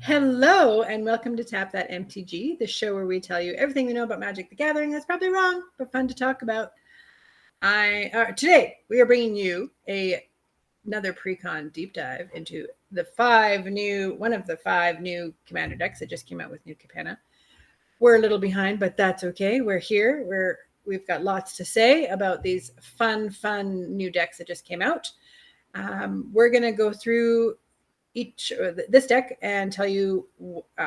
Hello and welcome to Tap That MTG, the show where we tell you everything you know about Magic the Gathering that's probably wrong, but fun to talk about. Today we are bringing you another pre-con deep dive into one of the five new Commander decks that just came out with new Capenna. We're a little behind, but that's okay. We're here. We've got lots to say about these fun new decks that just came out. We're going to go through this deck and tell you,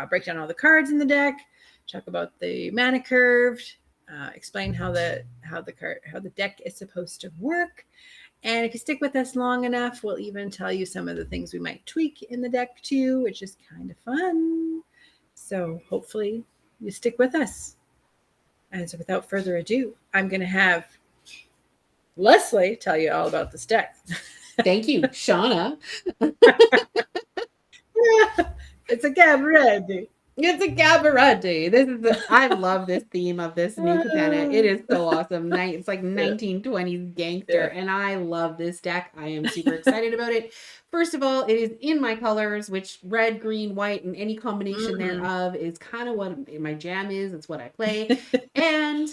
break down all the cards in the deck, talk about the mana curve, explain how the deck is supposed to work. And if you stick with us long enough, we'll even tell you some of the things we might tweak in the deck too, which is kind of fun. So hopefully you stick with us. And so without further ado, I'm going to have Leslie tell you all about this deck. Thank you, Shauna. It's a Cabaretti. It's a Cabaretti. I love this theme of this new Capenna. It is so awesome. It's like 1920s gangster, and I love this deck. I am super excited about it. First of all, it is in my colors, which red, green, white, and any combination thereof is kind of what my jam is. It's what I play. And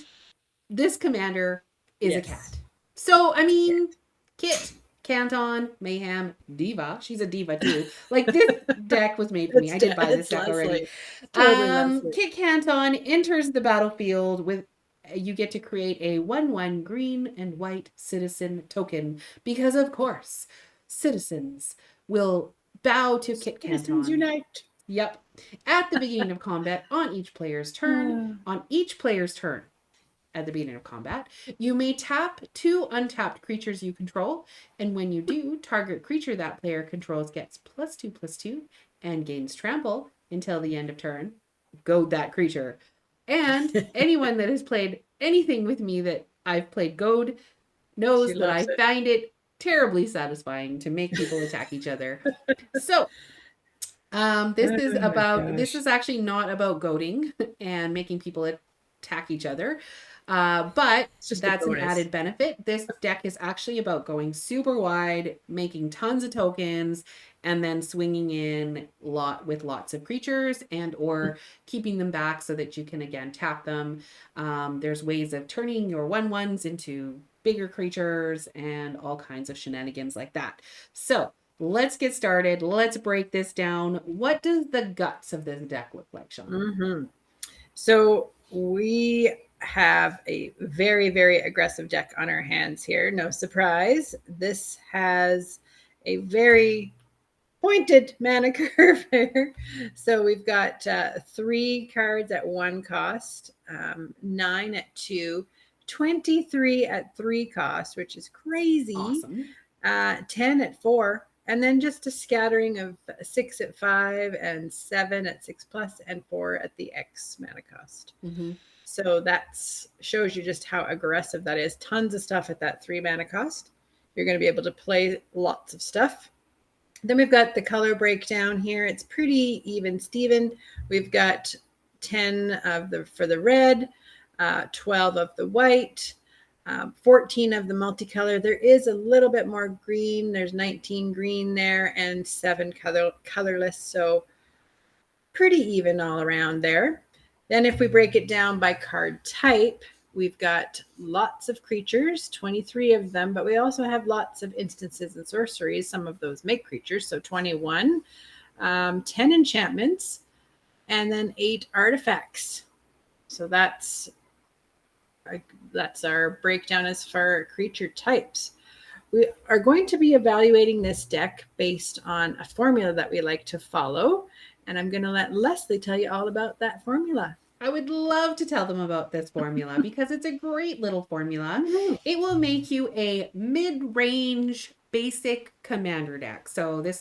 this commander is a cat. So, I mean, Kit, Canton, Mayhem, Diva. She's a diva too. Like, this deck was made for me. I did buy this deck already. Totally Kit Canton enters the battlefield with, you get to create a 1/1 green and white citizen token because, of course, citizens will bow to Kit Canton. Citizens unite. Yep. At the beginning of combat on each player's turn. At the beginning of combat, you may tap 2 untapped creatures you control, and when you do, target creature that player controls gets +2/+2 and gains trample until the end of turn. Goad that creature. And anyone that has played anything with me that I've played Goad knows that I find it terribly satisfying to make people attack each other. So this is actually not about goading and making people attack each other. But that's an added benefit. This deck is actually about going super wide, making tons of tokens, and then swinging in with lots of creatures and or keeping them back so that you can again tap them. There's ways of turning your 1/1s into bigger creatures and all kinds of shenanigans like that. So let's get started. Let's break this down. What does the guts of this deck look like, Sean? So we have a very, very aggressive deck on our hands here. No surprise. This has a very pointed mana curve here. So we've got 3 cards at 1 cost, 9 at 2, 23 at 3 cost, which is crazy. Awesome. 10 at 4. And then just a scattering of 6 at 5 and 7 at 6+, and 4 at the X mana cost. So that shows you just how aggressive that is. Tons of stuff at that 3 mana cost. You're going to be able to play lots of stuff. Then we've got the color breakdown here. It's pretty even Steven. We've got 10 for the red, 12 of the white, 14 of the multicolor. There is a little bit more green. There's 19 green there and 7 colorless. So pretty even all around there. Then if we break it down by card type, we've got lots of creatures, 23 of them, but we also have lots of instances and sorceries. Some of those make creatures, so 21, 10 enchantments, and then 8 artifacts. So that's our breakdown as far creature types. We are going to be evaluating this deck based on a formula that we like to follow, and I'm going to let Leslie tell you all about that formula. I would love to tell them about this formula because it's a great little formula. It will make you a mid-range basic commander deck. So it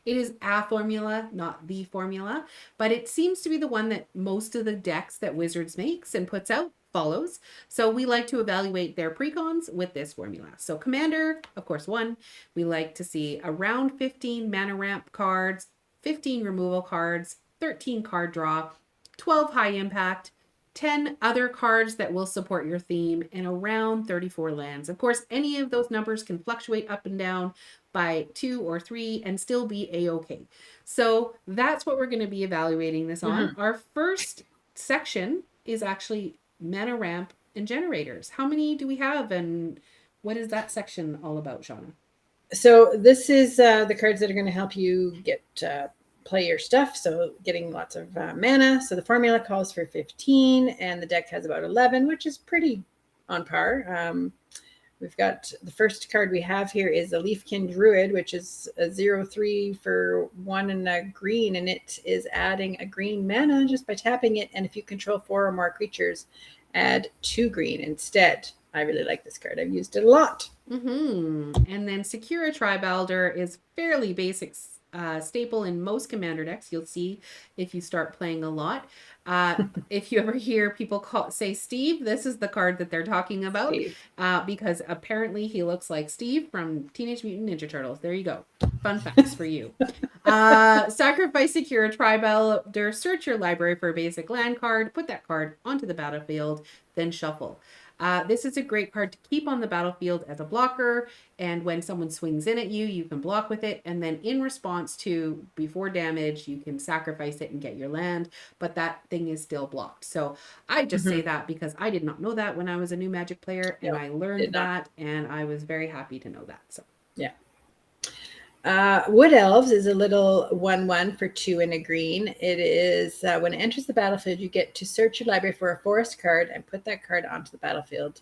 is a formula, not the formula, but it seems to be the one that most of the decks that Wizards makes and puts out follows. So we like to evaluate their precons with this formula. So commander, of course, 1. We like to see around 15 mana ramp cards, 15 removal cards, 13 card draw, 12 high impact, 10 other cards that will support your theme, and around 34 lands. Of course, any of those numbers can fluctuate up and down, by 2 or 3 and still be a-okay. So that's what we're going to be evaluating this on. Our first section is actually mana ramp and generators. How many do we have, and what is that section all about, Shauna? So this is the cards that are going to help you get play your stuff. So getting lots of mana. So the formula calls for 15, and the deck has about 11, which is pretty on par. We've got the first card we have here is a Leafkin Druid, which is a 0/3 for 1 and a green, and it is adding a green mana just by tapping it. And if you control 4 or more creatures, add 2 green instead. I really like this card. I've used it a lot. And then Secure Tribalder is fairly basic staple in most commander decks. You'll see if you start playing a lot. If you ever hear people say Steve, this is the card that they're talking about, because apparently he looks like Steve from Teenage Mutant Ninja Turtles. There you go. Fun facts for you. Sacrifice Secure Tribalder, search your library for a basic land card, put that card onto the battlefield, then shuffle. This is a great card to keep on the battlefield as a blocker, and when someone swings in at you, you can block with it, and then in response to, before damage, you can sacrifice it and get your land, but that thing is still blocked. So I just say that because I did not know that when I was a new Magic player, and I learned that, and I was very happy to know that. So yeah. Wood Elves is a little 1/1 for 2 and a green. It is when it enters the battlefield, you get to search your library for a forest card and put that card onto the battlefield.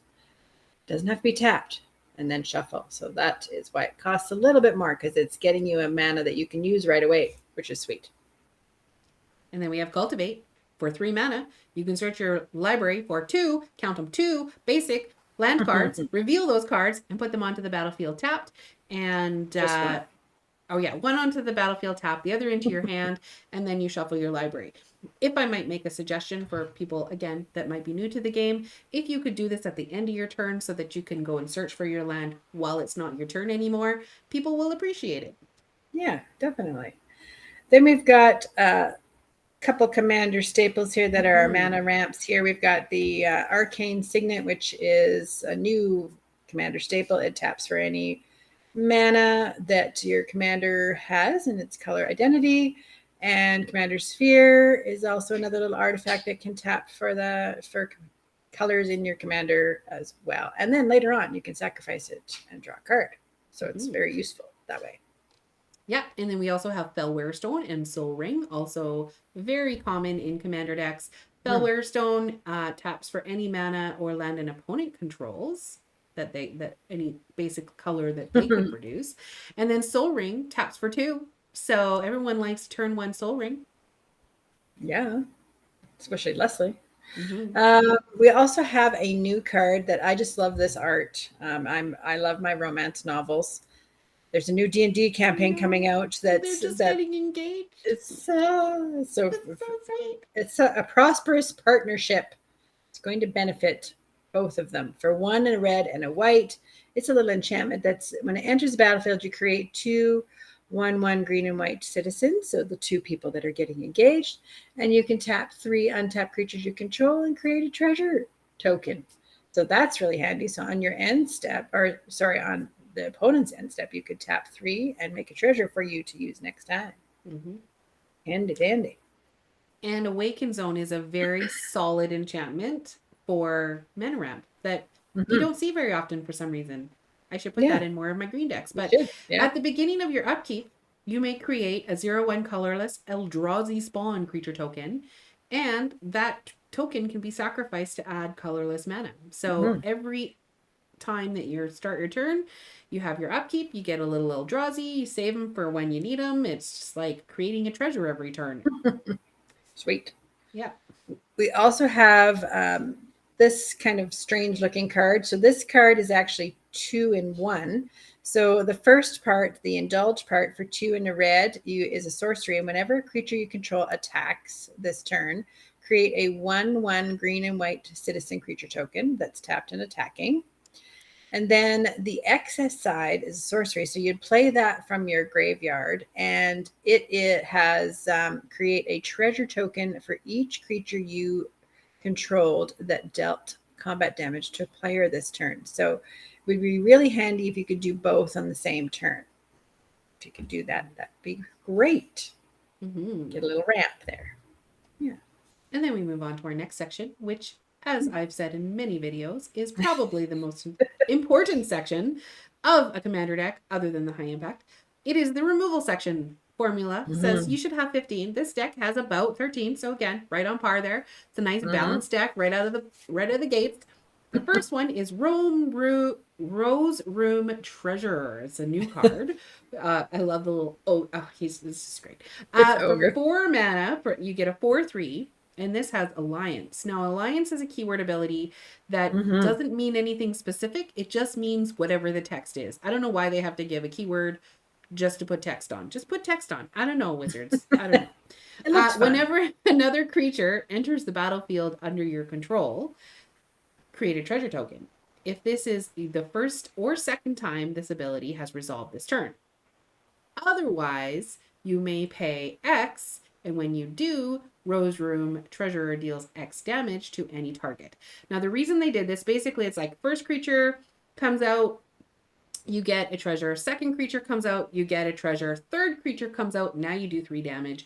Doesn't have to be tapped, and then shuffle. So that is why it costs a little bit more, because it's getting you a mana that you can use right away, which is sweet. And then we have Cultivate for 3 mana. You can search your library for 2, count them, 2 basic land cards, reveal those cards, and put them onto the battlefield tapped. And one onto the battlefield tap, the other into your hand, and then you shuffle your library. If I might make a suggestion for people, again, that might be new to the game, if you could do this at the end of your turn so that you can go and search for your land while it's not your turn anymore, people will appreciate it. Yeah, definitely. Then we've got a couple commander staples here that are our mana ramps. Here we've got the Arcane Signet, which is a new commander staple. It taps for any mana that your commander has in its color identity, and Commander Sphere is also another little artifact that can tap for colors in your commander as well. And then later on, you can sacrifice it and draw a card. So it's very useful that way. Yeah, and then we also have Fellware Stone and Soul Ring, also very common in commander decks. Fellware Stone taps for any mana or land an opponent controls that any basic color that they can produce. And then Soul Ring taps for 2. So everyone likes turn 1 Soul Ring. Yeah, especially Leslie. We also have a new card that I just love this art. I love my romance novels. There's a new D&D campaign coming out they're just getting engaged. It's so sweet. It's a prosperous partnership. It's going to benefit both of them. For 1 a red and a white, it's a little enchantment that's when it enters the battlefield, you create 2 1/1 green and white citizens, so the 2 people that are getting engaged, and you can tap 3 untapped creatures you control and create a treasure token. So that's really handy. So on your end step, on the opponent's end step, you could tap 3 and make a treasure for you to use next time. Handy dandy. And Awaken Zone is a very solid enchantment for mana ramp that you don't see very often for some reason. I should put that in more of my green decks. But at the beginning of your upkeep, you may create a 0/1 colorless Eldrazi spawn creature token, and that token can be sacrificed to add colorless mana. So every time that you start your turn, you have your upkeep, you get a little Eldrazi, you save them for when you need them. It's just like creating a treasure every turn. Sweet. Yeah. We also have this kind of strange looking card. So this card is actually 2 in 1. So the first part, the indulge part for 2 in a red, is a sorcery. And whenever a creature you control attacks this turn, create a 1/1 green and white citizen creature token that's tapped and attacking. And then the excess side is a sorcery. So you'd play that from your graveyard, and it has create a treasure token for each creature you controlled that dealt combat damage to a player this turn. So it would be really handy if you could do both on the same turn. you could do that, that'd be great. Get a little ramp there. Yeah. And then we move on to our next section, which, as I've said in many videos, is probably the most important section of a commander deck, other than the high impact. It is the removal section. Formula says you should have 15. This deck has about 13, so again, right on par there. It's a nice balanced deck right out of the gates. The first one is Rose Room Treasurer. It's a new card. I love the little this is great. For 4 mana, you get a 4/3. And this has Alliance. Now, Alliance is a keyword ability that doesn't mean anything specific. It just means whatever the text is. I don't know why they have to give a keyword just to put text on. Just put text on. I don't know, wizards. I don't know. Whenever another creature enters the battlefield under your control, create a treasure token. If this is the first or second time this ability has resolved this turn. Otherwise, you may pay X, and when you do, Rose Room Treasurer deals X damage to any target. Now, the reason they did this, basically, it's like first creature comes out, you get a treasure. Second creature comes out, you get a treasure. Third creature comes out, now you do 3 damage.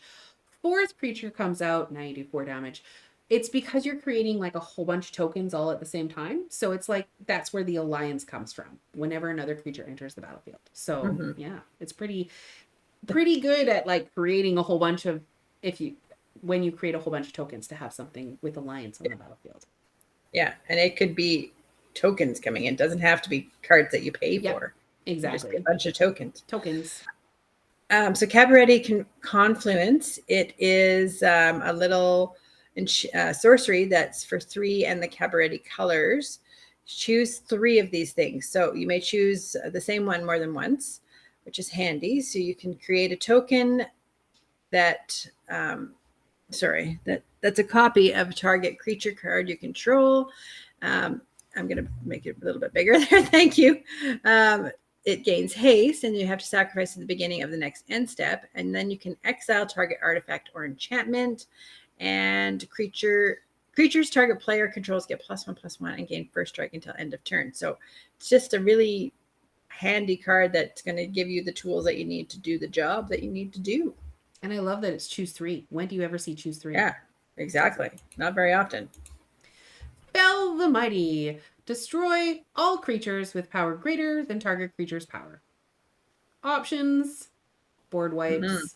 Fourth creature comes out, now you do 4 damage. It's because you're creating like a whole bunch of tokens all at the same time. So it's like, that's where the Alliance comes from, whenever another creature enters the battlefield. So yeah, it's pretty good at like creating a whole bunch of, when you create a whole bunch of tokens to have something with Alliance on the battlefield. Yeah, and it could be tokens coming in. It doesn't have to be cards that you pay for. Exactly. Just a bunch of tokens. So Cabaretti Confluence, it is a little sorcery that's for 3 and the Cabaretti colors. Choose 3 of these things. So you may choose the same one more than once, which is handy. So you can create a token that's a copy of a target creature card you control. I'm going to make it a little bit bigger there. Thank you. It gains haste, and you have to sacrifice at the beginning of the next end step. And then you can exile target artifact or enchantment. And creatures target player controls get +1/+1 and gain first strike until end of turn. So it's just a really handy card that's going to give you the tools that you need to do the job that you need to do. And I love that it's choose 3. When do you ever see choose 3? Yeah, exactly. Not very often. Fell the Mighty. Destroy all creatures with power greater than target creature's power. Options, board wipes,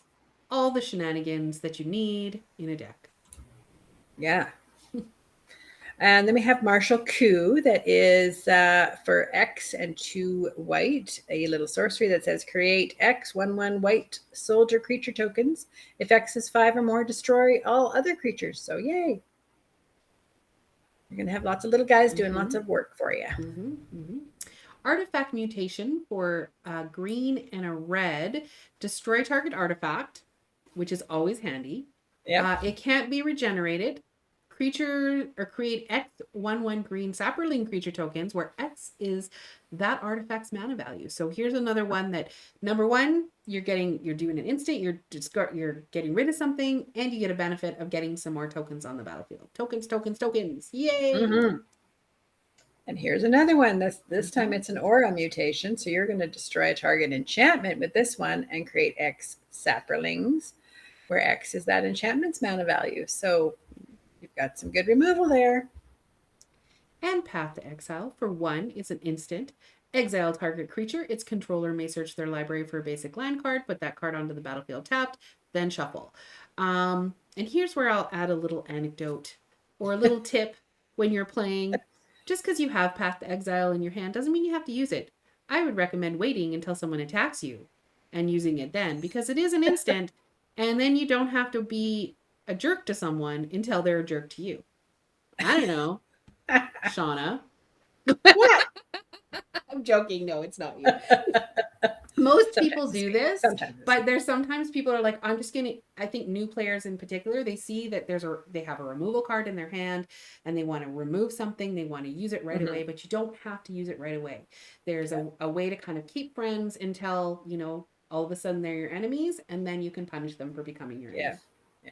all the shenanigans that you need in a deck. Yeah. And then we have Martial Coup, that is for X and 2 white, a little sorcery that says create X 1/1 white soldier creature tokens. If X is 5 or more, destroy all other creatures. So yay. You're going to have lots of little guys doing lots of work for you. Artifact Mutation for a green and a red. Destroy target artifact, which is always handy. It can't be regenerated. Creature or create X 1/1 green Saproling creature tokens, where X is that artifact's mana value. So here's another one that, number 1, you're doing an instant, you're getting rid of something, and you get a benefit of getting some more tokens on the battlefield. Tokens. Yay! And here's another one. This time it's an aura mutation. So you're going to destroy a target enchantment with this one and create X Saprolings, where X is that enchantment's mana value. So you've got some good removal there. And Path to Exile for 1 is an instant. Exile target creature. Its controller may search their library for a basic land card, put that card onto the battlefield tapped, then shuffle. And here's where I'll add a little anecdote or a little tip when you're playing. Just because you have Path to Exile in your hand doesn't mean you have to use it. I would recommend waiting until someone attacks you and using it then, because it is an instant, and then you don't have to be a jerk to someone until they're a jerk to you. I don't know. Shauna. What? I'm joking. No, it's not you. Most people do this, but there's sometimes people are like, I think new players in particular, they see that they have a removal card in their hand and they want to remove something. They want to use it right away, but you don't have to use it right away. There's a way to kind of keep friends until, all of a sudden they're your enemies, and then you can punish them for becoming your enemy. Yeah.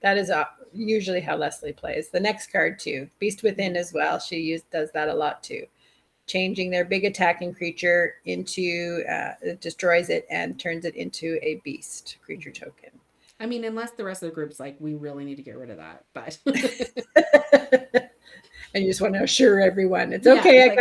That is usually how Leslie plays. The next card too, Beast Within as well. She does that a lot too. changing their big attacking creature into, it destroys it and turns it into a beast creature token. I mean, unless the rest of the group's like, we really need to get rid of that. But and you just want to assure everyone it's yeah, okay. it's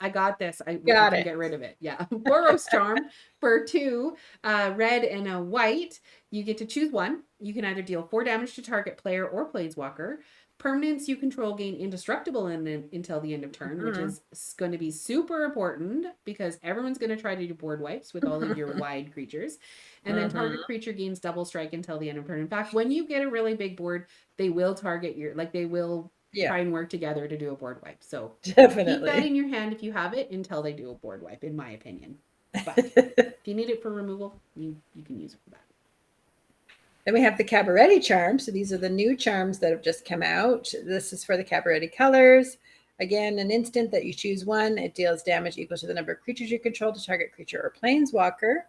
I got this. I got can it. get rid of it. Yeah. Boros Charm for 2, red and a white. You get to choose one. You can either deal 4 damage to target player or planeswalker. Permanents you control gain indestructible until the end of turn, which is going to be super important because everyone's going to try to do board wipes with all of your wide creatures. And then target creature gains double strike until the end of turn. In fact, when you get a really big board, they will target they will try and work together to do a board wipe. So definitely keep that in your hand if you have it until they do a board wipe, in my opinion. But if you need it for removal, you can use it for that. Then we have the Cabaretti Charm. So these are the new charms that have just come out. This is for the Cabaretti colors. Again, an instant that you choose one, it deals damage equal to the number of creatures you control to target creature or planeswalker.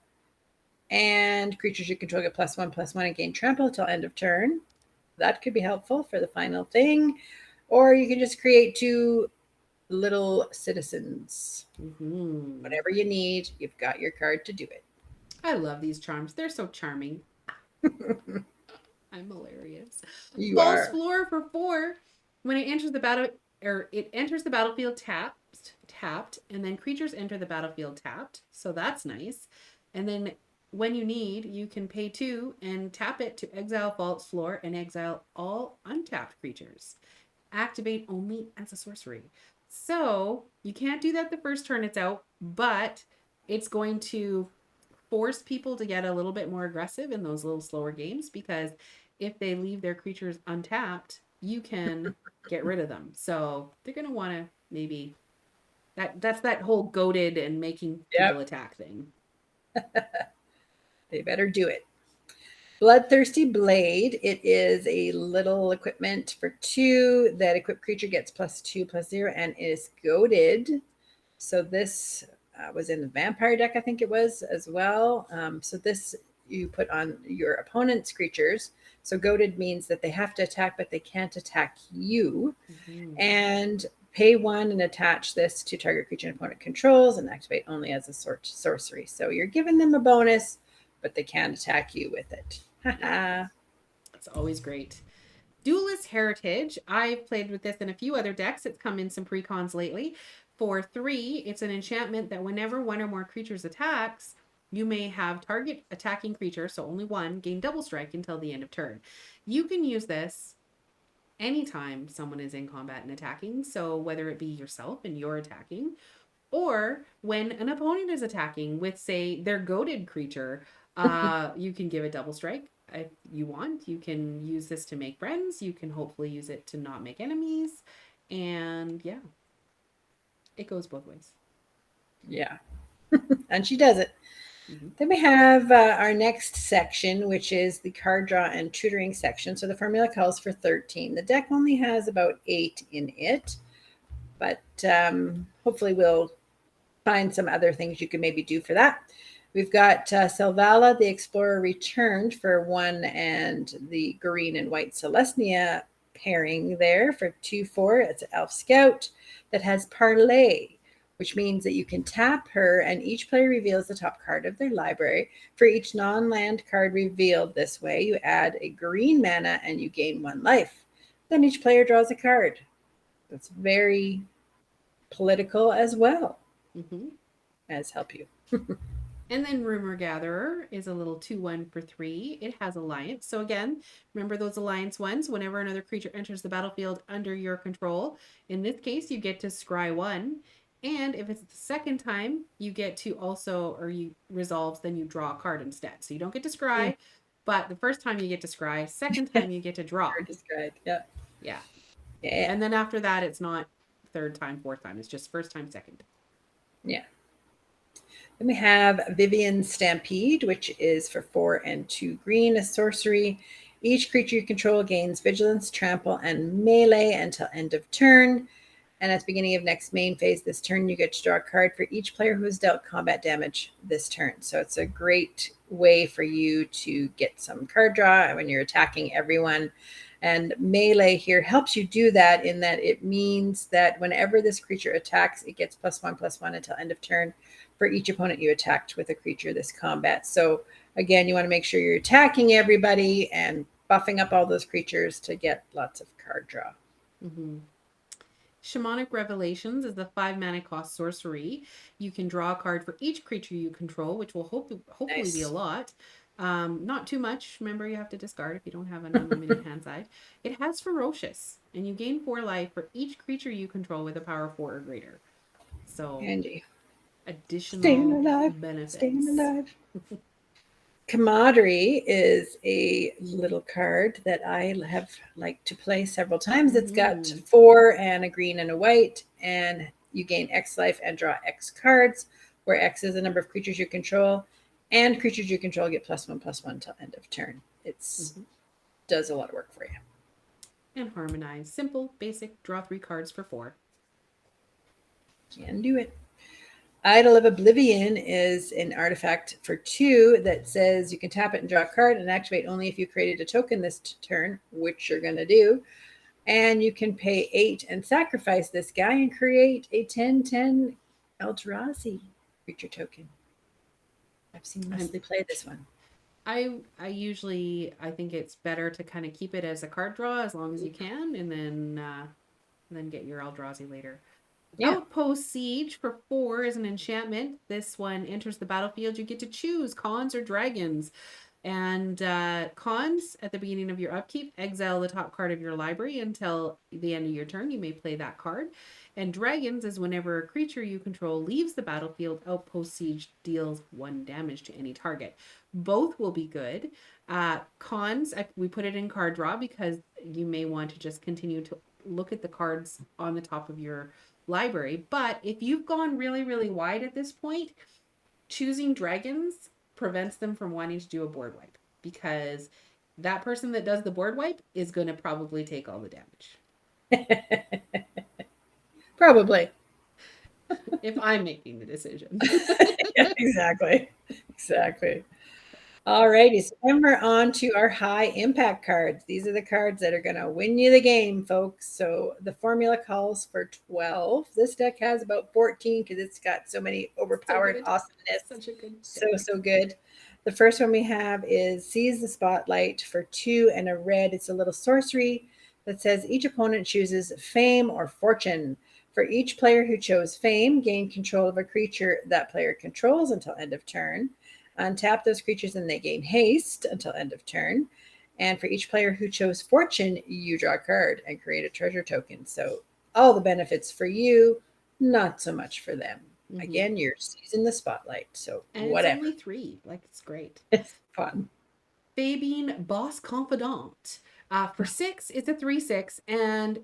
And creatures you control get +1/+1 and gain trample until end of turn. That could be helpful for the final thing. Or you can just create 2 little citizens. Whatever you need, you've got your card to do it. I love these charms. They're so charming. I'm hilarious. You False are. Floor for 4. When it enters the battlefield tapped, and then creatures enter the battlefield tapped. So that's nice. And then when you need, you can pay 2 and tap it to exile False Floor and exile all untapped creatures. Activate only as a sorcery. So you can't do that the first turn it's out, but it's going to force people to get a little bit more aggressive in those little slower games, because if they leave their creatures untapped, you can get rid of them. So they're going to want to maybe that's that whole goaded and making people attack thing. They better do it. Bloodthirsty Blade. It is a little equipment for 2. That equipped creature gets +2/+0 and is goaded. So this was in the vampire deck, I think it was as well. So this you put on your opponent's creatures. So goaded means that they have to attack, but they can't attack you. And pay 1 and attach this to target creature and opponent controls and activate only as a sorcery. So you're giving them a bonus, but they can't attack you with it. It's always great. Duelist Heritage. I've played with this in a few other decks. It's come in some pre-cons lately. For 3, it's an enchantment that whenever 1 or more creatures attacks, you may have target attacking creature, so only 1, gain double strike until the end of turn. You can use this anytime someone is in combat and attacking. So whether it be yourself and you're attacking, or when an opponent is attacking with, say, their goaded creature, you can give it double strike. If you want, you can use this to make friends. You can hopefully use it to not make enemies. And yeah, it goes both ways. Yeah. And she does it. Then we have our next section, which is the card draw and tutoring section. So the formula calls for 13. The deck only has about 8 in it, but hopefully we'll find some other things you can maybe do for that. We've got Selvala, the Explorer Returned for 1 and the green and white Celestia pairing there for 2/4. It's an Elf Scout that has Parlay, which means that you can tap her and each player reveals the top card of their library. For each non-land card revealed this way, you add a green mana and you gain 1 life. Then each player draws a card. That's very political as well as help you. And then Rumor Gatherer is a little 2/1 for 3. It has Alliance. So again, remember those Alliance ones. Whenever another creature enters the battlefield under your control, in this case, you get to scry 1. And if it's the second time, you get to also, or you resolves, then you draw a card instead. So you don't get to scry, but the first time you get to scry, second time you get to draw. Yeah. Yeah. And then after that, it's not third time, fourth time. It's just first time, second. Yeah. Then we have Vivian Stampede, which is for 4 and 2 green, a sorcery. Each creature you control gains vigilance, trample, and melee until end of turn. And at the beginning of next main phase this turn, you get to draw a card for each player who has dealt combat damage this turn. So it's a great way for you to get some card draw when you're attacking everyone. And melee here helps you do that in that it means that whenever this creature attacks, it gets +1/+1 until end of turn for each opponent you attacked with a creature this combat. So again, you want to make sure you're attacking everybody and buffing up all those creatures to get lots of card draw. Mm-hmm. Shamanic Revelations is the 5 mana cost sorcery. You can draw a card for each creature you control, which will hopefully be a lot. Not too much. Remember, you have to discard if you don't have an unlimited hand side. It has Ferocious, and you gain 4 life for each creature you control with a power of 4 or greater. So, Angie. additional Staying alive. benefits. Staying alive. Camaraderie is a little card that I have liked to play several times. It's got 4 and a green and a white, and you gain X life and draw X cards, where X is the number of creatures you control, and creatures you control get +1/+1 until end of turn. It's does a lot of work for you. And Harmonize. Simple, basic, draw 3 cards for 4. Can do it. Idol of Oblivion is an artifact for 2 that says you can tap it and draw a card and activate only if you created a token this turn, which you're going to do. And you can pay 8 and sacrifice this guy and create a 10/10 Eldrazi creature token. I've seen Leslie play this one. I think it's better to kind of keep it as a card draw as long as you can, and then get your Eldrazi later. Yeah. Outpost Siege for 4 is an enchantment. This one enters the battlefield. You get to choose cons or dragons. And cons, at the beginning of your upkeep, exile the top card of your library until the end of your turn. You may play that card. And dragons is whenever a creature you control leaves the battlefield, Outpost Siege deals 1 damage to any target. Both will be good. Cons, we put it in card draw because you may want to just continue to look at the cards on the top of your library. But if you've gone really, really wide at this point, choosing dragons prevents them from wanting to do a board wipe, because that person that does the board wipe is going to probably take all the damage. Probably. If I'm making the decision. Yeah, exactly. Alrighty, so then we're on to our high impact cards. These are the cards that are going to win you the game, folks. So the formula calls for 12. This deck has about 14 because it's got so many overpowered awesomeness. Such a good deck. So good. The first one we have is Seize the Spotlight for 2 and a red. It's a little sorcery that says each opponent chooses Fame or Fortune. For each player who chose Fame, gain control of a creature that player controls until end of turn. Untap those creatures and they gain haste until end of turn. And for each player who chose Fortune, you draw a card and create a treasure token. So all the benefits for you, not so much for them. Mm-hmm. Again, you're seizing the spotlight. So and whatever. It's only 3. Like, it's great. It's fun. Fabine Boss Confidant. For 6, it's a 3/6. And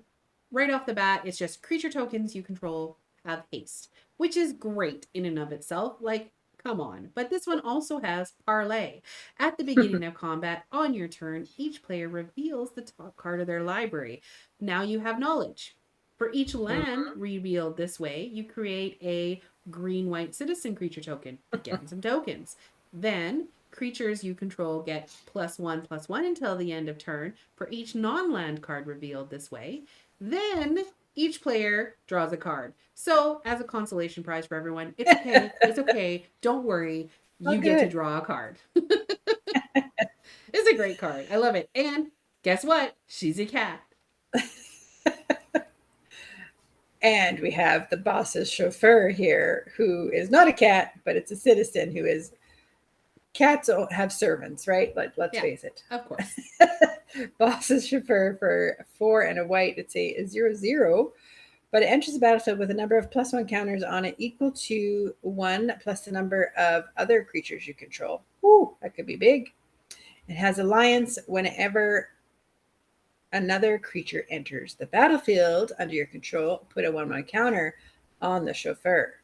right off the bat, it's just creature tokens you control have haste, which is great in and of itself. Like, come on. But this one also has Parlay. At the beginning of combat, on your turn, each player reveals the top card of their library. Now you have knowledge. For each land revealed this way, you create a green-white citizen creature token, getting some tokens. Then creatures you control get +1/+1 until the end of turn for each non-land card revealed this way. Then each player draws a card. So, as a consolation prize for everyone, it's okay. It's okay. Don't worry. You get to draw a card. It's a great card. I love it. And guess what? She's a cat. And we have the boss's chauffeur here, who is not a cat, but it's a citizen who is... Cats have servants, right? Let's face it. Of course. Boss's chauffeur for 4 and a white. It's a 0/0, but it enters the battlefield with a number of +1 counters on it equal to 1 plus the number of other creatures you control. Ooh, that could be big. It has alliance whenever another creature enters the battlefield under your control. Put a 1/1 counter on the chauffeur.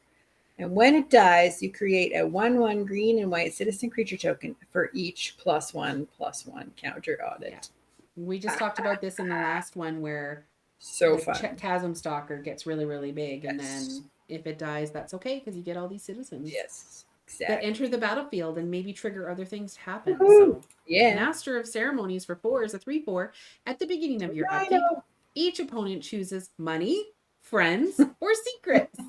And when it dies, you create a 1/1 green and white citizen creature token for each +1/+1 counter on it. Yeah. We just talked about this in the last one where fun. Chasm Stalker gets really, really big. Yes. And then if it dies, that's okay because you get all these citizens. Yes. that Exactly. enter the battlefield and maybe trigger other things to happen. Woohoo! So, Yeah. Master of Ceremonies for 4 is a 3/4. At the beginning of your I upkeep, know. each opponent chooses money, friends, or secrets.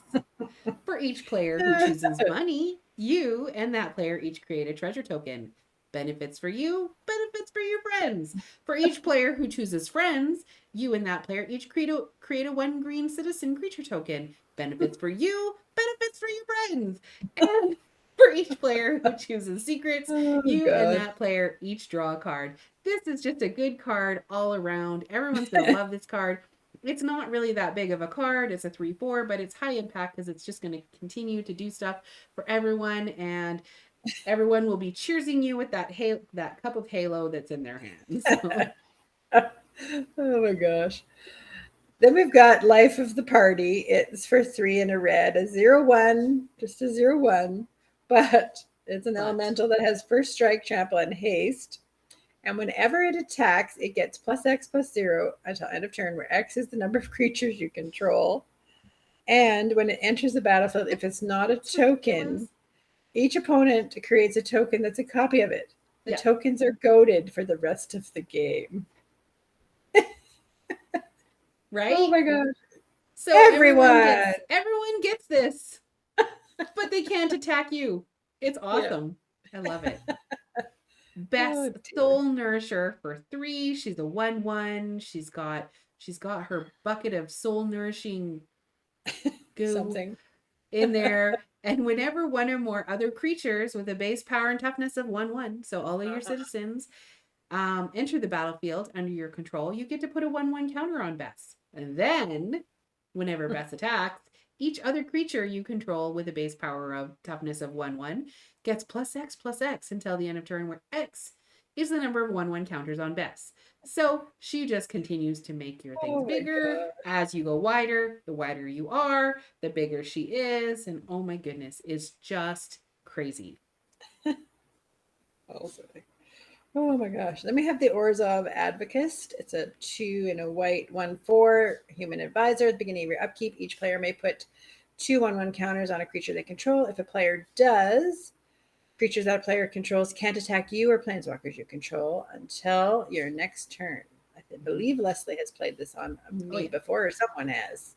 For each player who chooses money, you and that player each create a treasure token. Benefits for you, benefits for your friends. For each player who chooses friends, you and that player each create a 1 green citizen creature token. Benefits for you, benefits for your friends. And for each player who chooses secrets, Oh, you and God. that player each draw a card. This is just a good card all around. Everyone's going to love this card. It's not really that big of a card. It's a 3/4, but it's high impact because it's just going to continue to do stuff for everyone, and everyone will be cheersing you with that cup of Halo that's in their hands. So. Oh my gosh. Then we've got Life of the Party. It's for 3 and a red, a 0/1, just a 0/1, but it's an elemental that has first strike, trample, and haste. And whenever it attacks, it gets +X+0 until end of turn, where X is the number of creatures you control. And when it enters the battlefield, if it's not a token, each opponent creates a token that's a copy of it. The tokens are goaded for the rest of the game. Right? Oh my gosh. So everyone gets this, but they can't attack you. It's awesome. Yeah. I love it. Best Soul Nourisher for 3. She's a 1/1. She's got her bucket of soul nourishing goo Something in there. And whenever one or more other creatures with a base power and toughness of 1/1, so all of your citizens, enter the battlefield under your control, you get to put a 1/1 counter on Bess. And then, whenever Bess attacks, each other creature you control with a base power of toughness of 1/1 gets +X+X until the end of turn, where X is the number of 1/1 counters on Bess. So she just continues to make your things bigger. As you go wider, the wider you are, the bigger she is. And oh my goodness, it's just crazy. Oh my gosh. Then we have the Orzhov Advocist. It's a 2 and a white 1/4 human advisor. At the beginning of your upkeep, each player may put 2 1/1 counters on a creature they control. If a player does, creatures that a player controls can't attack you or planeswalkers you control until your next turn. I believe Leslie has played this on me before, or someone has.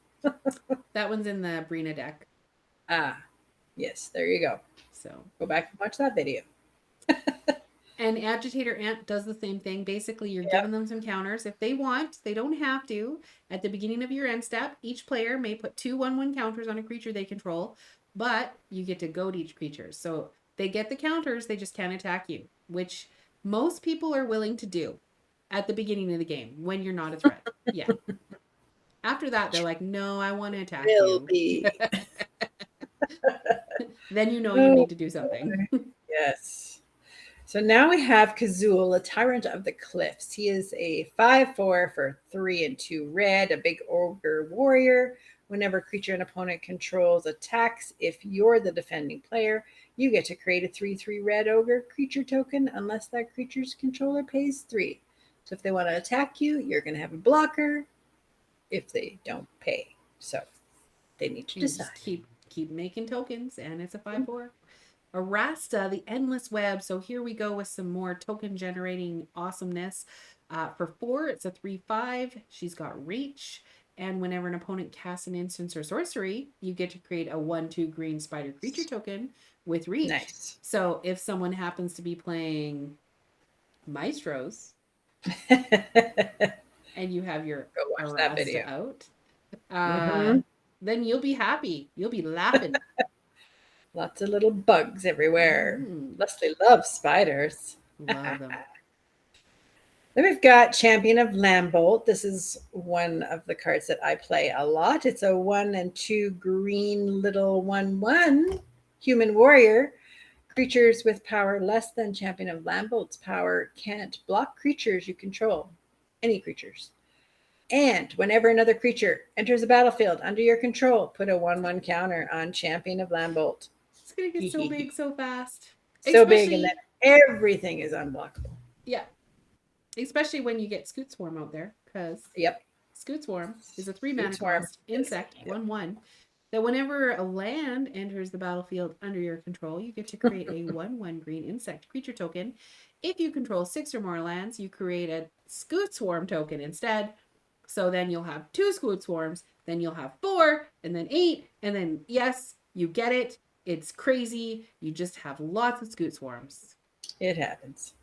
That one's in the Brina deck. Ah, yes, there you go. So go back and watch that video. And Agitator Ant does the same thing. Basically, you're giving them some counters. If they want, they don't have to. At the beginning of your end step, each player may put 2 1/1 counters on a creature they control, but you get to goad each creature. So they get the counters, they just can't attack you, which most people are willing to do at the beginning of the game when you're not a threat. Yeah. After that, they're like, no, I want to attack you. Then you know you need to do something. Yes. So now we have Kazul, a Tyrant of the Cliffs. He is a 5/4 for 3 and 2 red, a big ogre warrior. Whenever a creature an opponent controls attacks, if you're the defending player, you get to create a 3/3 red ogre creature token unless that creature's controller pays 3. So if they want to attack you, you're going to have a blocker if they don't pay. So they need to decide. Just keep making tokens, and it's a 5/4. Arasta, the Endless Web. So here we go with some more token generating awesomeness. For 4, it's a 3/5. She's got reach. And whenever an opponent casts an instance or sorcery, you get to create a 1/2 green spider creature token with reach. Nice. So if someone happens to be playing Maestros and you have your Arasta out, then you'll be happy. You'll be laughing. Lots of little bugs everywhere. Leslie loves spiders. Love them. Then we've got Champion of Lambolt. This is one of the cards that I play a lot. It's a 1 and 2 green little 1/1 human warrior. Creatures with power less than Champion of Lambolt's power can't block creatures you control. Any creatures. And whenever another creature enters the battlefield under your control, put a 1/1 counter on Champion of Lambolt. It's going to get so big so fast. So big, and then everything is unblockable. Yeah. Especially when you get Scoot Swarm out there, because Scoot Swarm is a 3 mana cost insect 1/1. that whenever a land enters the battlefield under your control, you get to create a 1/1 green insect creature token. If you control 6 or more lands, you create a Scoot Swarm token instead. So then you'll have 2 Scoot Swarms, then you'll have 4, and then 8, and then, yes, you get it. It's crazy. You just have lots of Scoot Swarms. It happens.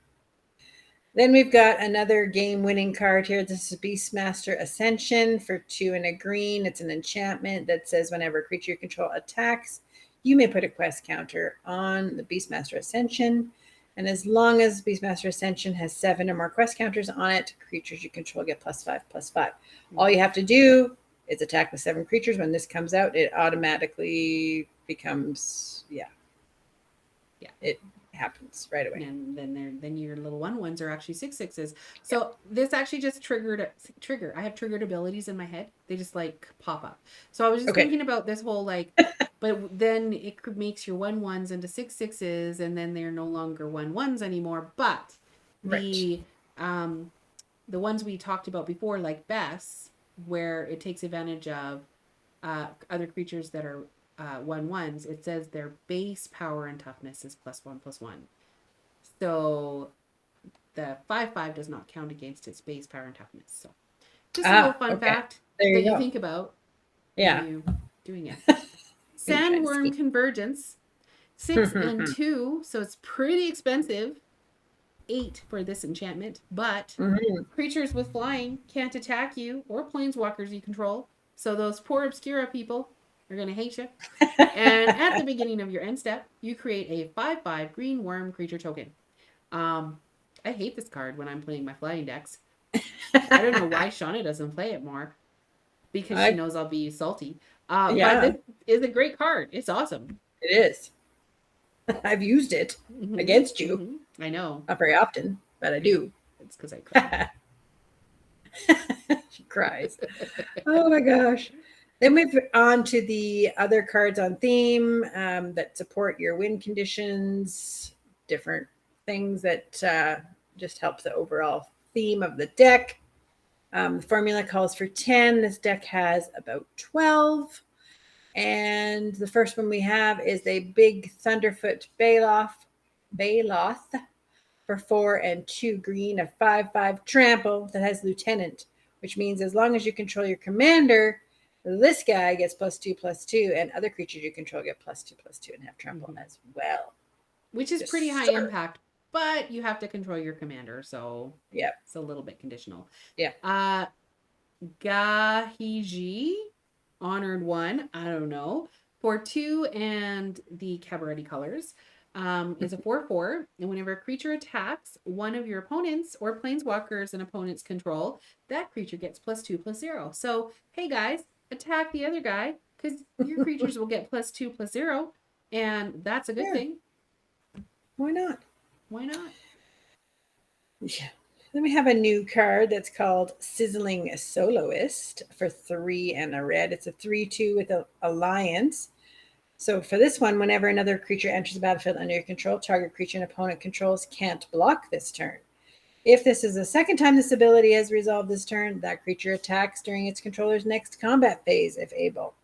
Then we've got another game-winning card here. This is Beastmaster Ascension for 2 and a green. It's an enchantment that says whenever a creature you control attacks, you may put a quest counter on the Beastmaster Ascension. And as long as Beastmaster Ascension has 7 or more quest counters on it, creatures you control get +5/+5. All you have to do is attack with 7 creatures. When this comes out, it automatically becomes, it happens right away. And then your little 1/1s are actually 6/6s. So this actually just triggered. I have triggered abilities in my head. They just like pop up. So I was just thinking about this whole like, but then it makes your 1/1s into 6/6s, and then they're no longer 1/1s anymore. But the ones we talked about before, like Bess, where it takes advantage of other creatures that are 1/1s, it says their base power and toughness is +1/+1. So the 5/5 does not count against its base power and toughness. So just a little fun fact that you think about when you doing it. Sandworm Convergence, 6 and 2, so it's pretty expensive. 8 for this enchantment, but creatures with flying can't attack you or planeswalkers you control. So those poor Obscura people are going to hate you. And at the beginning of your end step, you create a 5/5 green worm creature token. I hate this card when I'm playing my flying decks. I don't know why Shauna doesn't play it more, because she knows I'll be salty. But this is a great card. It's awesome. It is. I've used it against you. I know. Not very often, but I do. It's because I cry. She cries. Oh my gosh. Then we've on to the other cards on theme that support your win conditions, different things that just help the overall theme of the deck. The formula calls for 10. This deck has about 12. And the first one we have is a big Thunderfoot Baloth for 4 and 2 green, a 5/5 trample that has Lieutenant, which means as long as you control your commander, this guy gets +2/+2, and other creatures you control get +2/+2 and have trample as well. Which is pretty high impact, but you have to control your commander, so it's a little bit conditional. Gahiji, Honored One, I don't know, for 2 and the Cabaretti colors, is a 4/4, and whenever a creature attacks one of your opponents or planeswalkers an opponent's control, that creature gets +2/+0. So, hey guys, attack the other guy, because your creatures will get +2/+0, and that's a good thing. Why not? Why not? Yeah. Then we have a new card that's called Sizzling Soloist for 3 and a red. It's a 3/2 with an alliance. So for this one, whenever another creature enters the battlefield under your control, target creature an opponent controls can't block this turn. If this is the second time this ability has resolved this turn, that creature attacks during its controller's next combat phase, if able.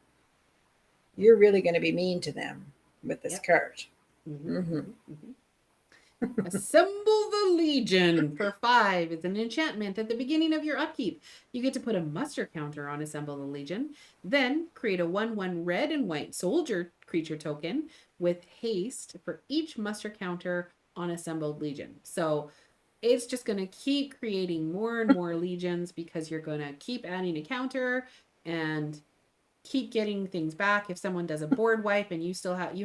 You're really going to be mean to them with this card. Assemble the Legion for 5. It's an enchantment. At the beginning of your upkeep, you get to put a muster counter on Assemble the Legion. Then create a 1/1 red and white soldier creature token with haste for each muster counter on Assembled Legion. So it's just going to keep creating more and more legions, because you're going to keep adding a counter and keep getting things back. If someone does a board wipe and you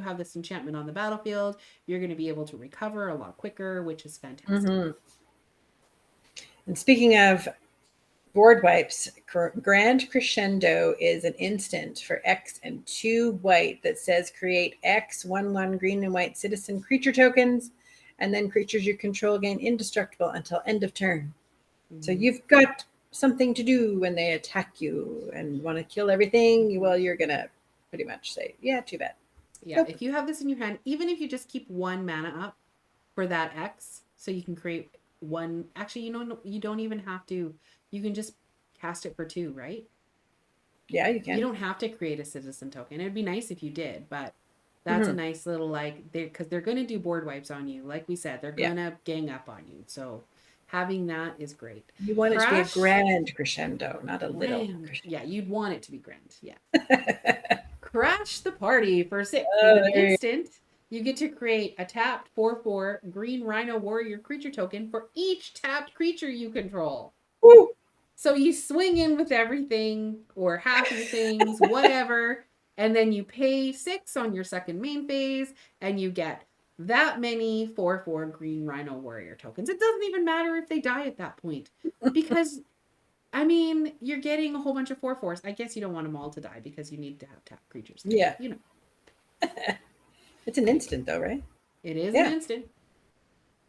have this enchantment on the battlefield, you're going to be able to recover a lot quicker, which is fantastic. And speaking of board wipes, Grand Crescendo is an instant for X and 2 white that says create X 1/1 green and white citizen creature tokens, and then creatures you control gain indestructible until end of turn. So you've got something to do when they attack you and want to kill everything. Well, you're going to pretty much say, yeah, too bad. Yeah, nope. If you have this in your hand, even if you just keep 1 mana up for that X, so you can create 1. Actually, you don't even have to. You can just cast it for 2, right? Yeah, you You can. don't have to create a citizen token. It'd be nice if you did, but that's a nice little like because they're going to do board wipes on you. Like we said, they're Yeah. going to gang up on you. So having that is great. You want it to be a Crash, grand crescendo, not a little grand. crescendo. Yeah, you'd want it to be grand. Yeah. Crash the party for 6 Oh, as an there you instant. You get to create a tapped 4/4 green rhino warrior creature token for each tapped creature you control. Woo. So you swing in with everything or half your things, whatever, and then you pay 6 on your second main phase and you get that many 4/4 green rhino warrior tokens. It doesn't even matter if they die at that point because I mean, you're getting a whole bunch of 4/4s. I guess you don't want them all to die because you need to have tap creatures. Yeah. You know. It's an instant though, right? It is Yeah. an instant.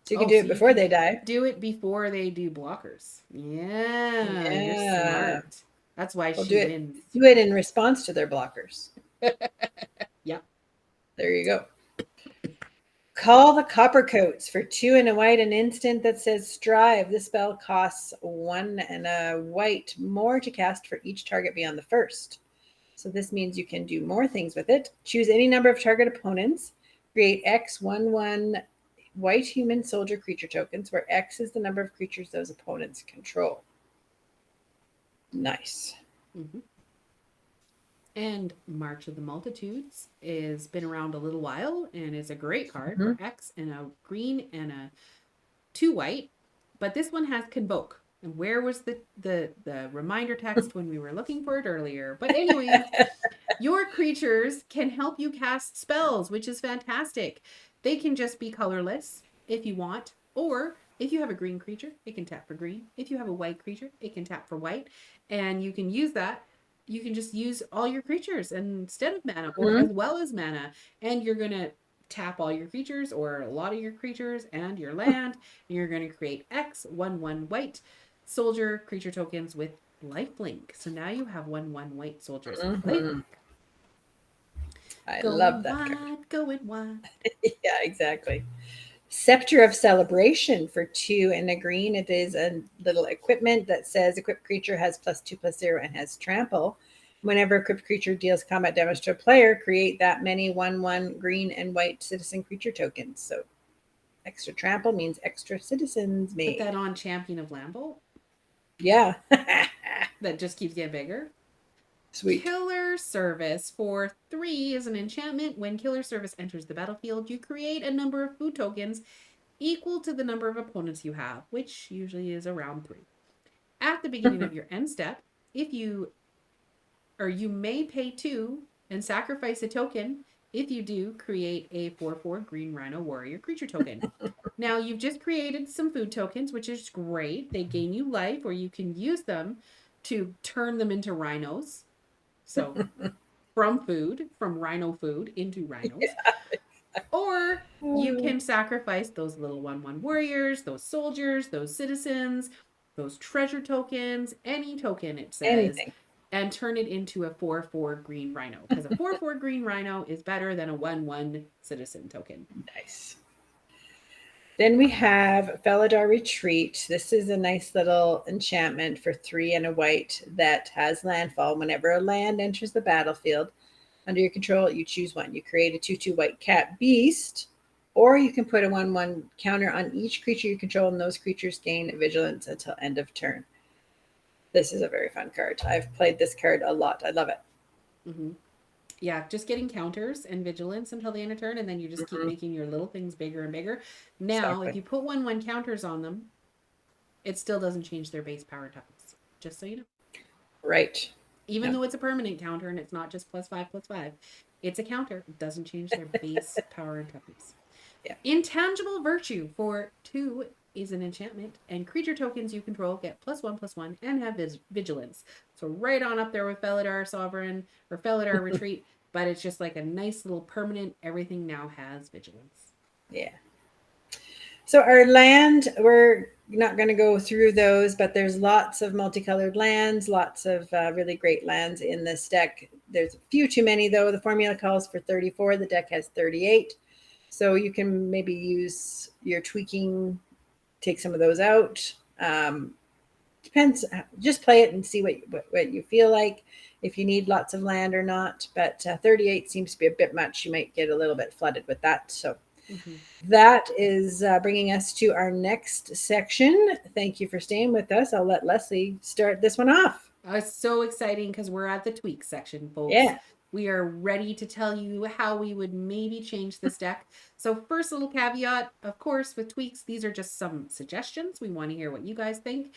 So you can do it before they die. Do it before they do blockers. Yeah. You're smart. That's why We'll she wins. Do it in response to their blockers. Yeah. There you go. Call the Coppercoats for 2 and a white, an instant that says Strive. This spell costs 1 and a white more to cast for each target beyond the first. So this means you can do more things with it. Choose any number of target opponents. Create X 1/1 white human soldier creature tokens, where X is the number of creatures those opponents control. Nice. Mm-hmm. And March of the Multitudes has been around a little while and is a great card for X and a green and a 2 white. But this one has Convoke. And where was the reminder text when we were looking for it earlier? But anyways, your creatures can help you cast spells, which is fantastic. They can just be colorless if you want, or if you have a green creature, it can tap for green. If you have a white creature, it can tap for white. And you can use that. You can just use all your creatures instead of mana or as well as mana. And you're going to tap all your creatures or a lot of your creatures and your land. And you're going to create X 1/1 white soldier creature tokens with lifelink. So now you have 1/1 white soldiers with lifelink. I love that card. Going wide. Yeah, exactly. Scepter of Celebration for 2 and a green. It is a little equipment that says equipped creature has +2/+0 and has trample. Whenever equipped creature deals combat damage to a player, create that many 1/1 green and white citizen creature tokens. So extra trample means extra citizens made. Put that on Champion of Lambo. Yeah. That just keeps getting bigger. Sweet. Killer Service for 3 is an enchantment. When Killer Service enters the battlefield, you create a number of food tokens equal to the number of opponents you have, which usually is around 3. At the beginning of your end step, you may pay 2 and sacrifice a token. If you do, create a 4/4 green rhino warrior creature token. Now, you've just created some food tokens, which is great. They gain you life, or you can use them to turn them into rhinos. So, from rhino food into rhinos. Yeah. Or you can sacrifice those little 1/1 warriors, those soldiers, those citizens, those treasure tokens, any token it says. Anything. And turn it into a 4/4 green rhino. Because a 4/4 green rhino is better than a 1/1 citizen token. Nice. Then we have Felidar Retreat. This is a nice little enchantment for 3 and a white that has landfall. Whenever a land enters the battlefield under your control, you choose one. You create a 2/2 white cat beast, or you can put a 1/1 counter on each creature you control, and those creatures gain vigilance until end of turn. This is a very fun card. I've played this card a lot. I love it. Mm-hmm. Yeah, just getting counters and vigilance until the end of turn, and then you just keep making your little things bigger and bigger. Now, if you put 1/1 counters on them, it still doesn't change their base power types. Just so you know. Right. Even though it's a permanent counter and it's not just +5/+5, it's a counter. It doesn't change their base power and toughness. Yeah. Intangible Virtue for 2 is an enchantment, and creature tokens you control get +1/+1 and have vigilance. So right on up there with Felidar Sovereign or Felidar Retreat, but it's just like a nice little permanent. Everything now has vigilance. Yeah. So our land, we're not going to go through those, but there's lots of multicolored lands, lots of really great lands in this deck. There's a few too many, though. The formula calls for 34. The deck has 38. So you can maybe use your tweaking, take some of those out depends. Just play it and see what you feel like, if you need lots of land or not. But 38 seems to be a bit much. You might get a little bit flooded with that. So that is bringing us to our next section. Thank you for staying with us. I'll let Leslie start this one off. It's so exciting because we're at the tweak section, folks. Yeah. We are ready to tell you how we would maybe change this deck. So first little caveat, of course, with tweaks, these are just some suggestions. We want to hear what you guys think.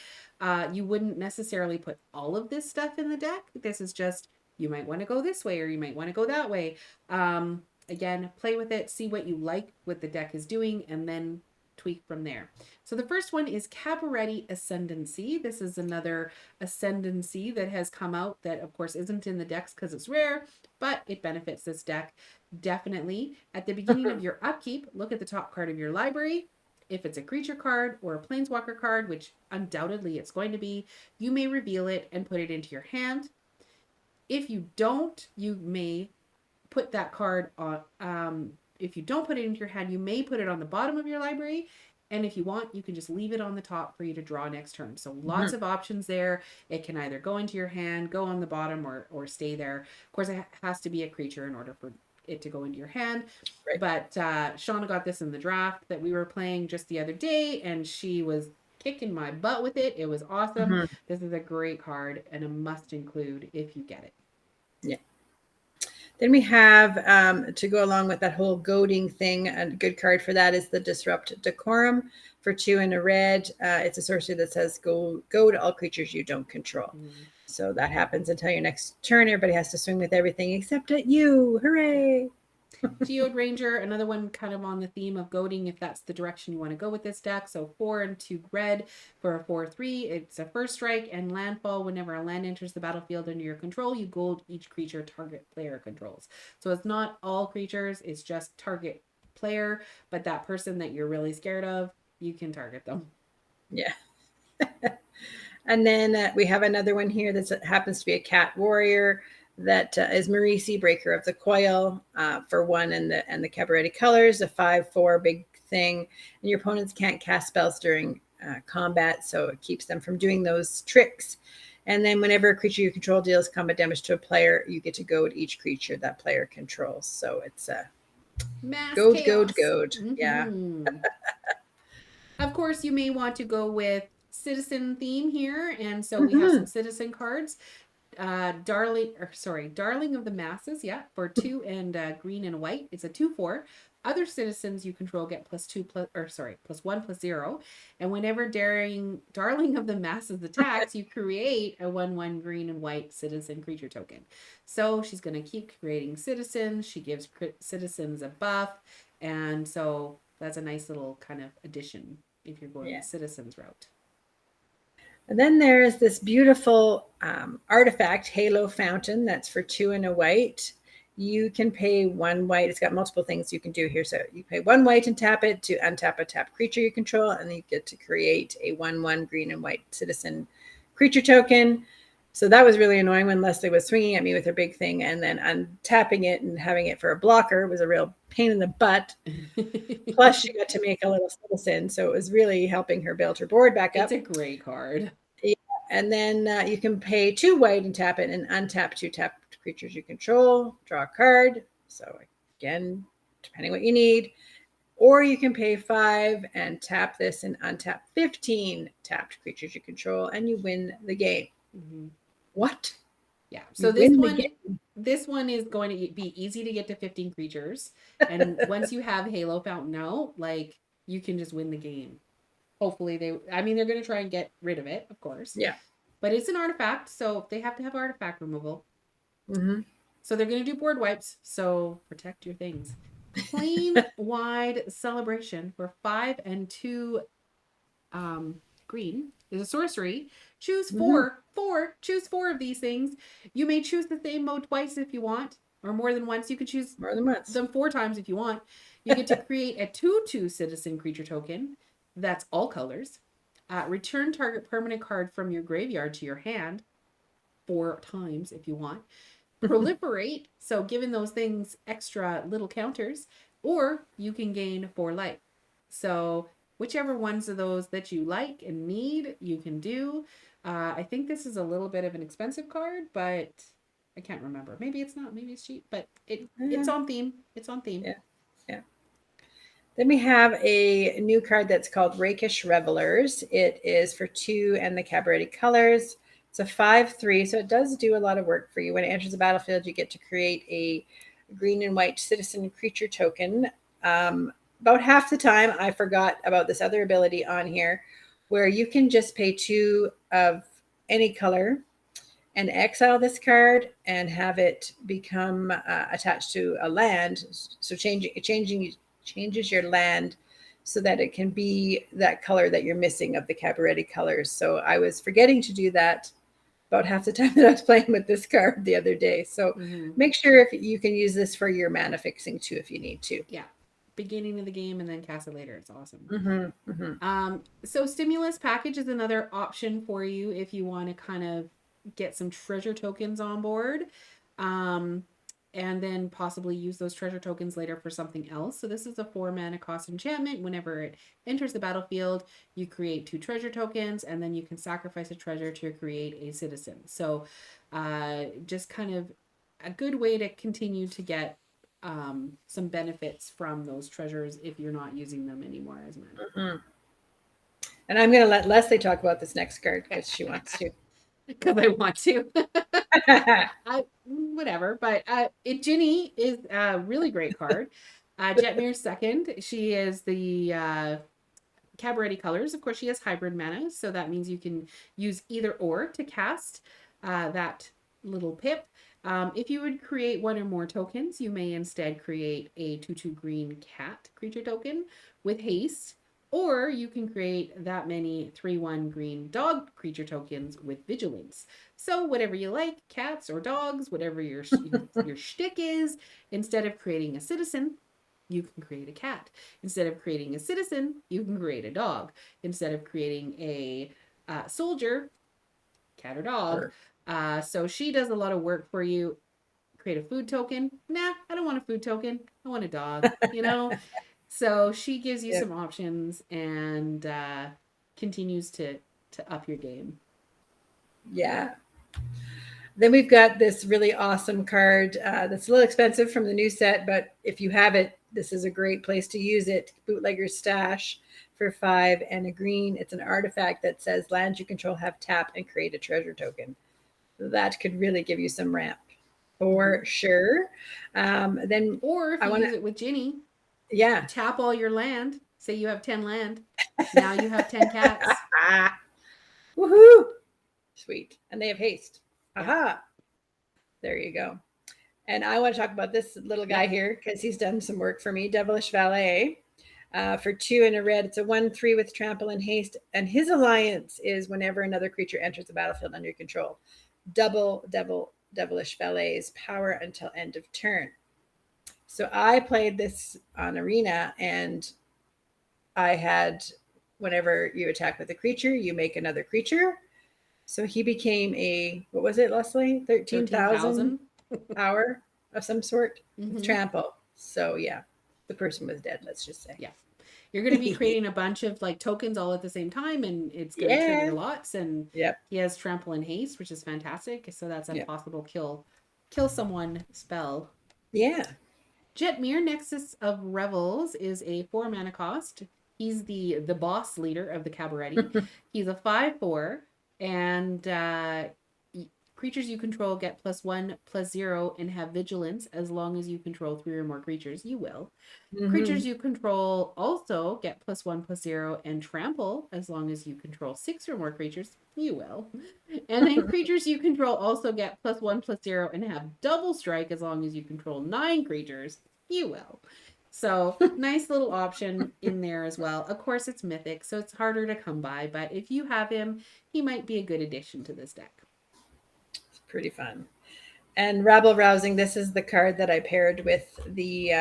You wouldn't necessarily put all of this stuff in the deck. This is just, you might want to go this way or you might want to go that way. Again, play with it, see what you like, what the deck is doing, and then tweak from there. So the first one is Cabaretti Ascendancy. This is another Ascendancy that has come out that of course isn't in the decks because it's rare, but it benefits this deck definitely. At the beginning of your upkeep, look at the top card of your library. If it's a creature card or a planeswalker card, which undoubtedly it's going to be, you may reveal it and put it into your hand. If you don't, you may put that card on, if you don't put it into your hand, you may put it on the bottom of your library. And if you want, you can just leave it on the top for you to draw next turn. So lots of options there. It can either go into your hand, go on the bottom, or stay there. Of course, it has to be a creature in order for it to go into your hand. Right. But Shauna got this in the draft that we were playing just the other day, and she was kicking my butt with it. It was awesome. This is a great card and a must include if you get it. Yeah. Then we have, to go along with that whole goading thing, a good card for that is the Disrupt Decorum for 2 and a red. It's a sorcery that says goad all creatures you don't control. So that happens until your next turn. Everybody has to swing with everything except at you. Hooray! Geode Rager, another one kind of on the theme of goading if that's the direction you want to go with this deck. So 4 and 2 red for a 4/3. It's a first strike and landfall. Whenever a land enters the battlefield under your control, you gold each creature target player controls. So it's not all creatures, it's just target player, but that person that you're really scared of, you can target them. Yeah. And then we have another one here that happens to be a cat warrior. That is Marisi, Breaker of the Coil, for 1 and the Cabaretti colors, a 5/4 big thing. And your opponents can't cast spells during combat, so it keeps them from doing those tricks. And then whenever a creature you control deals combat damage to a player, you get to goad each creature that player controls. So it's a goad. Yeah. Of course, you may want to go with citizen theme here, and so we have some citizen cards. Darling of the Masses, for 2 and green and white. It's a 2/4. Other citizens you control get +1/+0. And whenever Darling of the Masses attacks, you create a 1/1 green and white citizen creature token. So she's going to keep creating citizens. She gives citizens a buff, and so that's a nice little kind of addition if you're going the citizens route. And then there's this beautiful artifact, Halo Fountain, that's for 2 and a white. You can pay 1 white. It's got multiple things you can do here. So you pay 1 white and tap it to untap a tapped creature you control, and then you get to create a 1/1 green and white citizen creature token. So that was really annoying when Leslie was swinging at me with her big thing, and then untapping it and having it for a blocker was a real pain in the butt. Plus, she got to make a little citizen, so it was really helping her build her board back up. It's a great card. Yeah. And then you can pay 2 white and tap it and untap 2 tapped creatures you control, draw a card. So again, depending what you need. Or you can pay 5 and tap this and untap 15 tapped creatures you control, and you win the game. What? Yeah. So this one is going to be easy to get to 15 creatures. And once you have Halo Fountain out, like, you can just win the game. Hopefully they're going to try and get rid of it, of course. Yeah. But it's an artifact, so they have to have artifact removal. So they're going to do board wipes, so protect your things. Planewide Celebration for 5 and 2 green is a sorcery. Choose 4. Choose 4 of these things. You may choose the same mode twice if you want, or more than once. You could choose more than once. Them 4 times if you want. You get to create a 2/2 citizen creature token. That's all colors. Return target permanent card from your graveyard to your hand 4 times if you want. Proliferate, so giving those things extra little counters, or you can gain 4 life. So whichever ones of those that you like and need, you can do. I think this is a little bit of an expensive card, but I can't remember. Maybe it's not. Maybe it's cheap, but it's on theme. It's on theme. Yeah. Yeah. Then we have a new card that's called Rakish Revelers. It is for 2 and the Cabaretti colors. It's a 5/3, so it does do a lot of work for you. When it enters the battlefield, you get to create a green and white citizen creature token. About half the time, I forgot about this other ability on here where you can just pay 2 of any color and exile this card and have it become attached to a land. So changes your land so that it can be that color that you're missing of the Cabaretti colors. So I was forgetting to do that about half the time that I was playing with this card the other day. So make sure if you can use this for your mana fixing too if you need to. Yeah. Beginning of the game and then cast it later. It's awesome. So Stimulus Package is another option for you if you want to kind of get some treasure tokens on board. And then possibly use those treasure tokens later for something else. So this is a 4 mana cost enchantment. Whenever it enters the battlefield, you create 2 treasure tokens, and then you can sacrifice a treasure to create a citizen. So just kind of a good way to continue to get some benefits from those treasures if you're not using them anymore as mana. And I'm going to let Leslie talk about this next card because she wants to. Because I want to. Whatever. But Ginny is a really great card. Jetmir's second. She is the Cabaretti colors. Of course, she has hybrid mana, so that means you can use either or to cast that little pip. If you would create 1 or more tokens, you may instead create a 2/2 green cat creature token with haste. Or you can create that many 3/1 green dog creature tokens with vigilance. So whatever you like, cats or dogs, whatever your shtick is, instead of creating a citizen, you can create a cat. Instead of creating a citizen, you can create a dog. Instead of creating a soldier, cat or dog. So she does a lot of work for you. Create a food token. Nah, I don't want a food token. I want a dog, So she gives you some options and continues to up your game. Yeah. Then we've got this really awesome card that's a little expensive from the new set, but if you have it, this is a great place to use it. Bootleggers Stash for 5 and a green. It's an artifact that says lands you control have tap and create a treasure token. That could really give you some ramp for sure. Then or if you use it with Ginny, yeah, tap all your land. Say you have 10 land. Now you have 10 cats. Woohoo! Sweet. And they have haste. Aha. There you go. And I want to talk about this little guy here because he's done some work for me. Devilish Valet. For 2 and a red. It's a 1/3 with trample and haste. And his alliance is whenever another creature enters the battlefield under your control. Double Devilish Valet's power until end of turn. So I played this on Arena, and I had, whenever you attack with a creature, you make another creature. So he became a, what was it, Leslie? 13,000 power of some sort with trample. So yeah, the person was dead, let's just say. Yeah. You're going to be creating a bunch of like tokens all at the same time, and it's going to trigger lots. And he has trample and haste, which is fantastic. So that's a possible kill someone spell. Yeah. Jetmir, Nexus of Revels, is a 4 mana cost. He's the boss leader of the Cabaretti. He's a 5/4, and creatures you control get +1/+0 and have vigilance as long as you control 3 or more creatures. You will. Creatures you control also get +1/+0 and trample as long as you control 6 or more creatures. You will. And then creatures you control also get +1/+0 and have double strike as long as you control 9 creatures. You will. So nice little option in there as well. Of course, it's mythic, so it's harder to come by. But if you have him, he might be a good addition to this deck. It's pretty fun. And Rabble Rousing, this is the card that I paired with the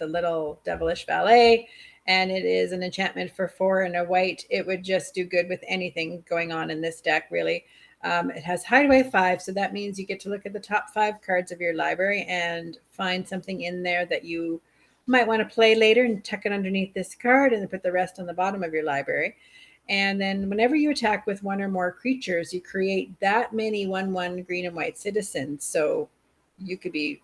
little Devilish Valet. And it is an enchantment for 4 and a white. It would just do good with anything going on in this deck, really. It has Hideaway 5, so that means you get to look at the top 5 cards of your library and find something in there that you might want to play later and tuck it underneath this card and then put the rest on the bottom of your library. And then whenever you attack with one or more creatures, you create that many 1/1 green and white citizens. So you could be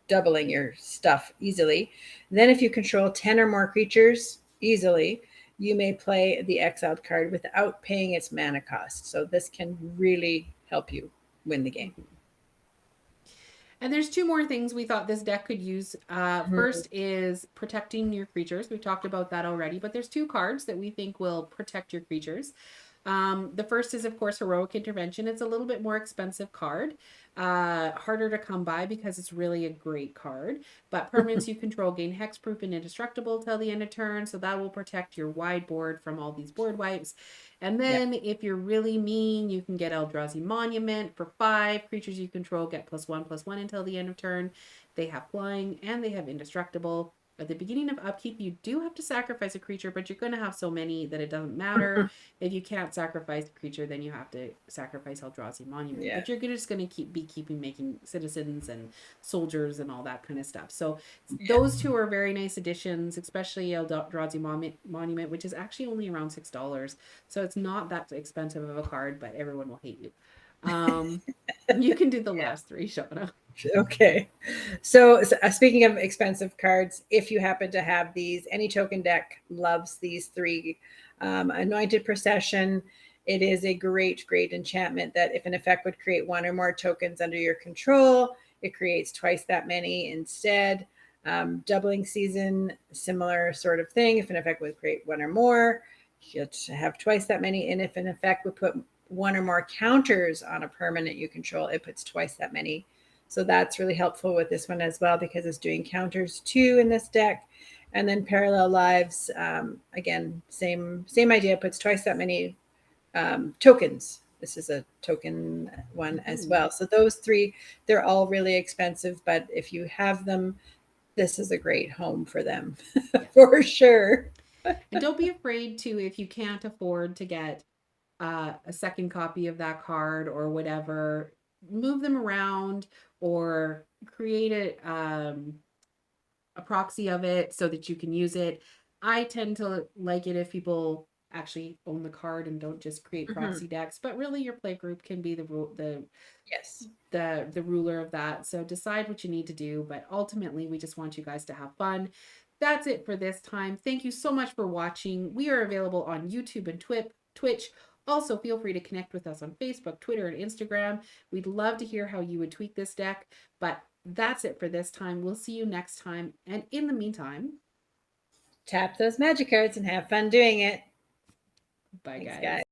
doubling your stuff easily. Then if you control 10 or more creatures easily, you may play the exiled card without paying its mana cost. So this can really help you win the game. And there's two more things we thought this deck could use. First is protecting your creatures. We've talked about that already, but there's two cards that we think will protect your creatures. The first is, of course, Heroic Intervention. It's a little bit more expensive card, harder to come by because it's really a great card. But permanents you control gain hexproof and indestructible till the end of turn, so that will protect your wide board from all these board wipes. And then if you're really mean, you can get Eldrazi Monument for 5. Creatures you control get +1/+1 until the end of turn. They have flying and they have indestructible. At the beginning of upkeep, you do have to sacrifice a creature, but you're going to have so many that it doesn't matter. If you can't sacrifice a creature, then you have to sacrifice Eldrazi Monument. But you're just going to keep making citizens and soldiers and all that kind of stuff. So those two are very nice additions, especially Eldrazi Monument, which is actually only around $6. So it's not that expensive of a card, but everyone will hate you. You can do the last three, Shauna. Okay. So speaking of expensive cards, if you happen to have these, any token deck loves these three. Anointed Procession. It is a great enchantment that if an effect would create one or more tokens under your control, it creates twice that many instead. Doubling Season, similar sort of thing. If an effect would create one or more, you'll have twice that many. And if an effect would put one or more counters on a permanent you control, it puts twice that many. So that's really helpful with this one as well because it's doing counters too in this deck. And then Parallel Lives, again, same idea, puts twice that many tokens. This is a token one as well. So those three, they're all really expensive, but if you have them, this is a great home for them for sure. And don't be afraid to, if you can't afford to get a second copy of that card or whatever, move them around or create a proxy of it so that you can use it. I tend to like it if people actually own the card and don't just create proxy decks, but really your play group can be the ruler of that. So decide what you need to do, but ultimately we just want you guys to have fun. That's it for this time. Thank you so much for watching. We are available on YouTube and Twitch. Also, feel free to connect with us on Facebook, Twitter, and Instagram. We'd love to hear how you would tweak this deck, but that's it for this time. We'll see you next time. And in the meantime, tap those magic cards and have fun doing it. Bye, Thanks, guys.